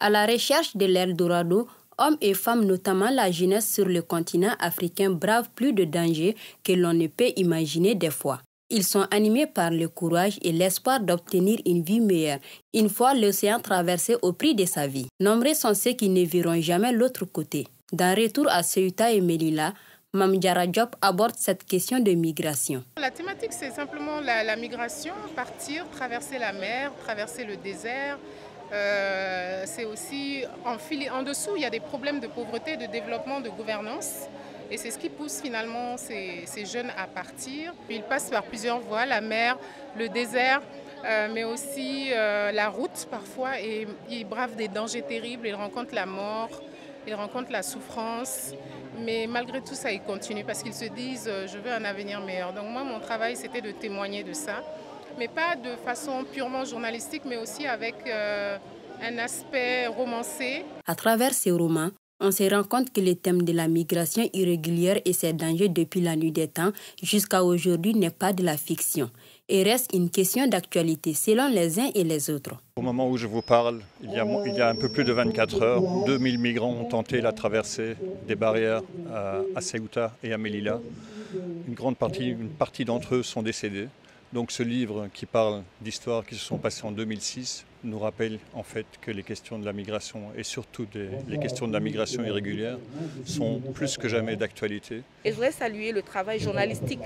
À la recherche de l'Eldorado, hommes et femmes, notamment la jeunesse sur le continent africain, bravent plus de dangers que l'on ne peut imaginer des fois. Ils sont animés par le courage et l'espoir d'obtenir une vie meilleure, une fois l'océan traversé au prix de sa vie. Nombreux sont ceux qui ne verront jamais l'autre côté. D'un retour à Ceuta et Melilla, Mame Diarra Diop aborde cette question de migration. La thématique, c'est simplement la migration, partir, traverser la mer, traverser le désert. C'est aussi en dessous, il y a des problèmes de pauvreté, de développement, de gouvernance. Et c'est ce qui pousse finalement ces jeunes à partir. Ils passent par plusieurs voies, la mer, le désert, mais aussi la route parfois. Et ils bravent des dangers terribles, ils rencontrent la mort, ils rencontrent la souffrance. Mais malgré tout ça, ils continuent parce qu'ils se disent « je veux un avenir meilleur ». Donc moi, mon travail, c'était de témoigner de ça. Mais pas de façon purement journalistique, mais aussi avec un aspect romancé. À travers ces romans, on se rend compte que le thème de la migration irrégulière et ses dangers depuis la nuit des temps jusqu'à aujourd'hui n'est pas de la fiction et reste une question d'actualité selon les uns et les autres. Au moment où je vous parle, il y a un peu plus de 24 heures, 2000 migrants ont tenté la traversée des barrières à Ceuta et à Melilla. Une partie d'entre eux sont décédés. Donc ce livre qui parle d'histoires qui se sont passées en 2006 nous rappelle en fait que les questions de la migration et surtout les questions de la migration irrégulière sont plus que jamais d'actualité. Et je voudrais saluer le travail journalistique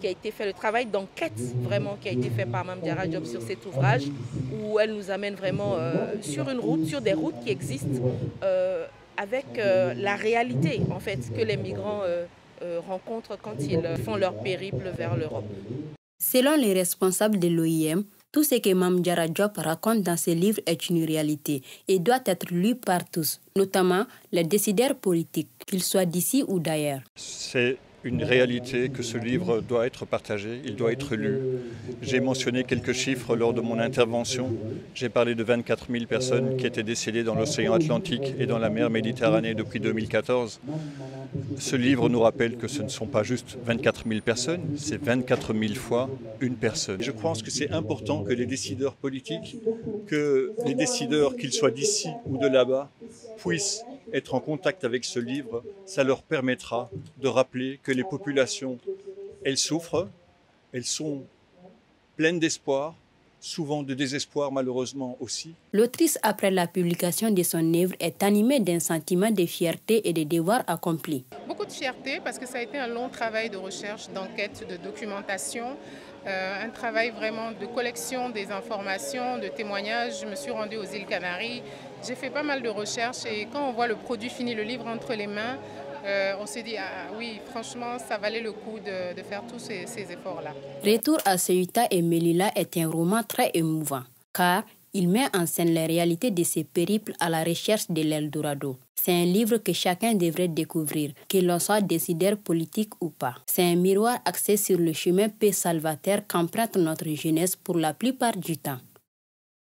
qui a été fait, le travail d'enquête vraiment qui a été fait par Mame Diarra Diop sur cet ouvrage où elle nous amène vraiment sur une route, sur des routes qui existent avec la réalité en fait que les migrants rencontrent quand ils font leur périple vers l'Europe. Selon les responsables de l'OIM, tout ce que Mame Diarra Diop raconte dans ses livres est une réalité et doit être lu par tous, notamment les décideurs politiques, qu'ils soient d'ici ou d'ailleurs. C'est une réalité que ce livre doit être partagé, il doit être lu. J'ai mentionné quelques chiffres lors de mon intervention. J'ai parlé de 24 000 personnes qui étaient décédées dans l'océan Atlantique et dans la mer Méditerranée depuis 2014. Ce livre nous rappelle que ce ne sont pas juste 24 000 personnes, c'est 24 000 fois une personne. Je pense que c'est important que les décideurs politiques, que les décideurs, qu'ils soient d'ici ou de là-bas, puissent être en contact avec ce livre. Ça leur permettra de rappeler que les populations, elles souffrent, elles sont pleines d'espoir, souvent de désespoir malheureusement aussi. L'autrice, après la publication de son œuvre, est animée d'un sentiment de fierté et de devoir accompli. Beaucoup de fierté parce que ça a été un long travail de recherche, d'enquête, de documentation, un travail vraiment de collection des informations, de témoignages. Je me suis rendue aux îles Canaries, j'ai fait pas mal de recherches et quand on voit le produit fini, le livre entre les mains, on s'est dit, ah oui, franchement, ça valait le coup de faire tous ces efforts-là. Retour à Ceuta et Melilla est un roman très émouvant, car il met en scène les réalités de ses périples à la recherche de l'Eldorado. C'est un livre que chacun devrait découvrir, que l'on soit décideur politique ou pas. C'est un miroir axé sur le chemin peu salvateur qu'emprunte notre jeunesse pour la plupart du temps.